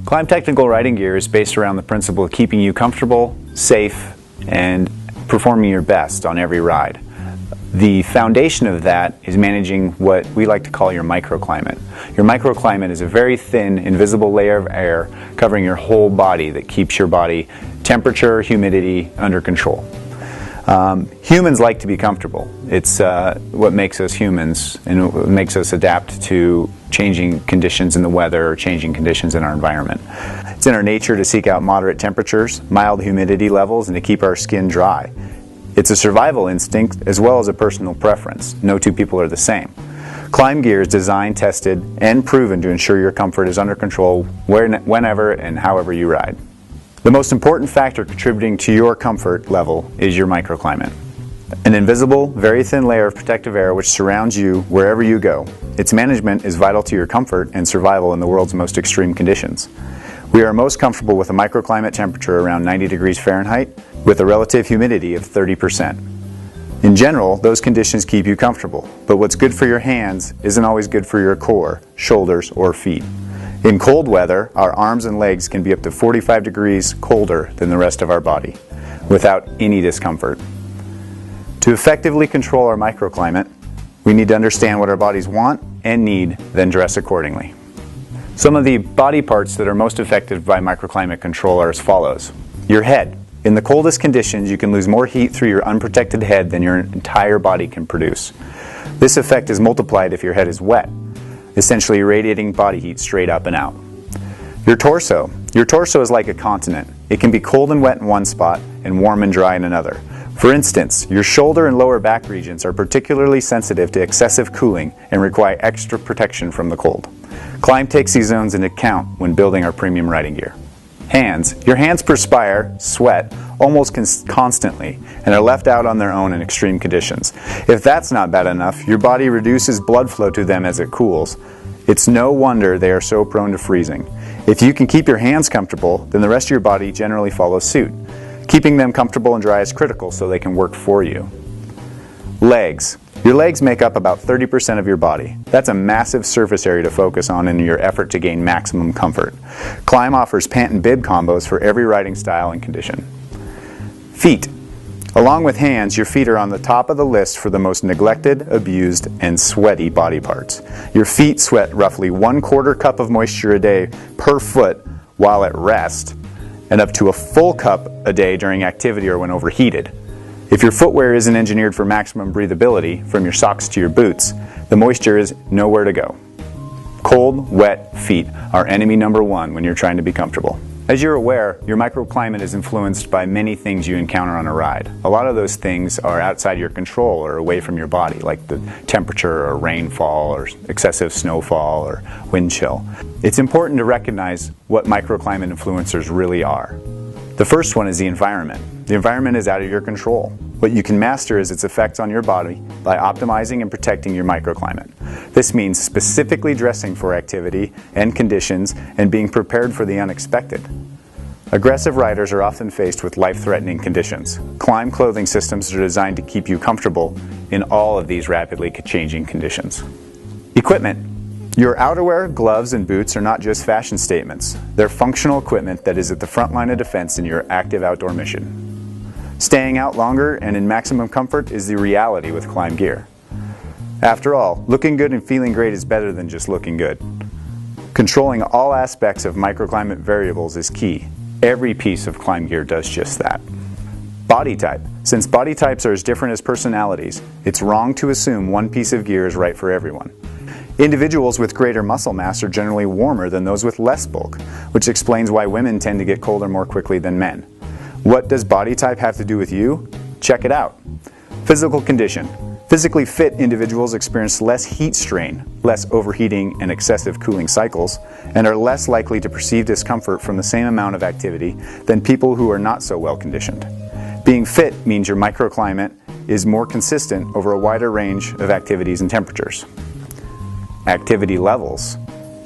Klim technical riding gear is based around the principle of keeping you comfortable, safe, and performing your best on every ride. The foundation of that is managing what we like to call your microclimate. Your microclimate is a very thin, invisible layer of air covering your whole body that keeps your body temperature, humidity under control. Humans like to be comfortable. It's what makes us humans and what makes us adapt to changing conditions in the weather or changing conditions in our environment. It's in our nature to seek out moderate temperatures, mild humidity levels, and to keep our skin dry. It's a survival instinct as well as a personal preference. No two people are the same. Klim gear is designed, tested, and proven to ensure your comfort is under control whenever and however you ride. The most important factor contributing to your comfort level is your microclimate. An invisible, very thin layer of protective air which surrounds you wherever you go. Its management is vital to your comfort and survival in the world's most extreme conditions. We are most comfortable with a microclimate temperature around 90 degrees Fahrenheit with a relative humidity of 30%. In general, those conditions keep you comfortable, but what's good for your hands isn't always good for your core, shoulders, or feet. In cold weather, our arms and legs can be up to 45 degrees colder than the rest of our body, without any discomfort. To effectively control our microclimate, we need to understand what our bodies want and need, then dress accordingly. Some of the body parts that are most affected by microclimate control are as follows. Your head. In the coldest conditions, you can lose more heat through your unprotected head than your entire body can produce. This effect is multiplied if your head is wet, essentially radiating body heat straight up and out. Your torso. Your torso is like a continent. It can be cold and wet in one spot and warm and dry in another. For instance, your shoulder and lower back regions are particularly sensitive to excessive cooling and require extra protection from the cold. Klim takes these zones into account when building our premium riding gear. Hands. Your hands perspire, sweat, almost constantly and are left out on their own in extreme conditions. If that's not bad enough, your body reduces blood flow to them as it cools. It's no wonder they are so prone to freezing. If you can keep your hands comfortable, then the rest of your body generally follows suit. Keeping them comfortable and dry is critical so they can work for you. Legs. Your legs make up about 30% of your body. That's a massive surface area to focus on in your effort to gain maximum comfort. Klim offers pant and bib combos for every riding style and condition. Feet. Along with hands, your feet are on the top of the list for the most neglected, abused, and sweaty body parts. Your feet sweat roughly 1/4 cup of moisture a day per foot while at rest, and up to a full cup a day during activity or when overheated. If your footwear isn't engineered for maximum breathability, from your socks to your boots, the moisture is nowhere to go. Cold, wet feet are enemy number one when you're trying to be comfortable. As you're aware, your microclimate is influenced by many things you encounter on a ride. A lot of those things are outside your control or away from your body, like the temperature or rainfall or excessive snowfall or wind chill. It's important to recognize what microclimate influencers really are. The first one is the environment. The environment is out of your control. What you can master is its effects on your body by optimizing and protecting your microclimate. This means specifically dressing for activity and conditions and being prepared for the unexpected. Aggressive riders are often faced with life-threatening conditions. Klim clothing systems are designed to keep you comfortable in all of these rapidly changing conditions. Equipment. Your outerwear, gloves, and boots are not just fashion statements. They're functional equipment that is at the front line of defense in your active outdoor mission. Staying out longer and in maximum comfort is the reality with Klim gear. After all, looking good and feeling great is better than just looking good. Controlling all aspects of microclimate variables is key. Every piece of Klim gear does just that. Body type. Since body types are as different as personalities, it's wrong to assume one piece of gear is right for everyone. Individuals with greater muscle mass are generally warmer than those with less bulk, which explains why women tend to get colder more quickly than men. What does body type have to do with you? Check it out. Physical condition. Physically fit individuals experience less heat strain, less overheating and excessive cooling cycles, and are less likely to perceive discomfort from the same amount of activity than people who are not so well conditioned. Being fit means your microclimate is more consistent over a wider range of activities and temperatures. Activity levels.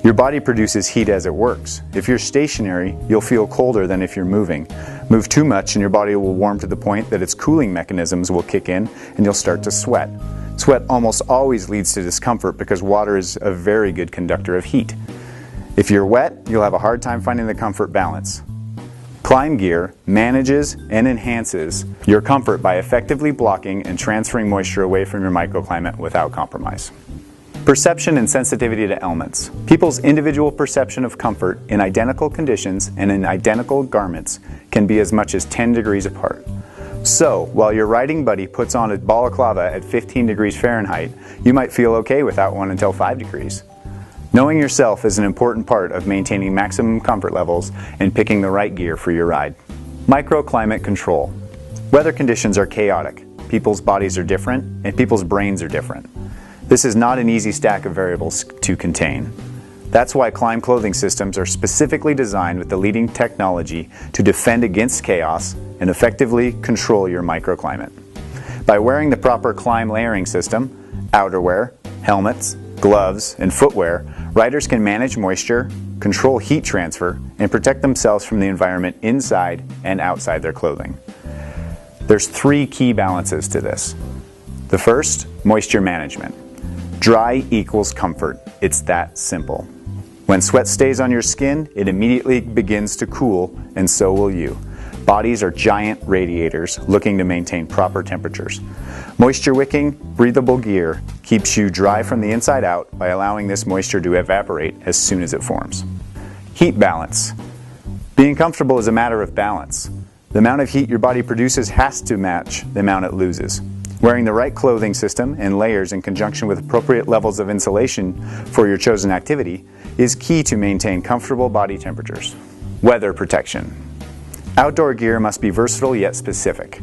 Your body produces heat as it works. If you're stationary, you'll feel colder than if you're moving. Move too much and your body will warm to the point that its cooling mechanisms will kick in and you'll start to sweat. Sweat almost always leads to discomfort because water is a very good conductor of heat. If you're wet, you'll have a hard time finding the comfort balance. Klim gear manages and enhances your comfort by effectively blocking and transferring moisture away from your microclimate without compromise. Perception and sensitivity to elements. People's individual perception of comfort in identical conditions and in identical garments can be as much as 10 degrees apart. So, while your riding buddy puts on a balaclava at 15 degrees Fahrenheit, you might feel okay without one until 5 degrees. Knowing yourself is an important part of maintaining maximum comfort levels and picking the right gear for your ride. Microclimate control. Weather conditions are chaotic. People's bodies are different, and people's brains are different. This is not an easy stack of variables to contain. That's why Klim clothing systems are specifically designed with the leading technology to defend against chaos and effectively control your microclimate. By wearing the proper Klim layering system, outerwear, helmets, gloves, and footwear, riders can manage moisture, control heat transfer, and protect themselves from the environment inside and outside their clothing. There's 3 key balances to this. The first, moisture management. Dry equals comfort. It's that simple. When sweat stays on your skin, it immediately begins to cool, and so will you. Bodies are giant radiators looking to maintain proper temperatures. Moisture wicking, breathable gear keeps you dry from the inside out by allowing this moisture to evaporate as soon as it forms. Heat balance. Being comfortable is a matter of balance. The amount of heat your body produces has to match the amount it loses. Wearing the right clothing system and layers in conjunction with appropriate levels of insulation for your chosen activity is key to maintain comfortable body temperatures. Weather protection. Outdoor gear must be versatile yet specific.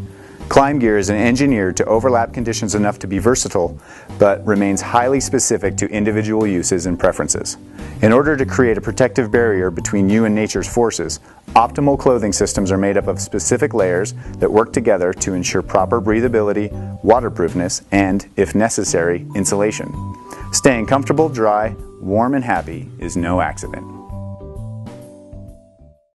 Klim gear is engineered to overlap conditions enough to be versatile, but remains highly specific to individual uses and preferences. In order to create a protective barrier between you and nature's forces, optimal clothing systems are made up of specific layers that work together to ensure proper breathability, waterproofness, and, if necessary, insulation. Staying comfortable, dry, warm, and happy is no accident.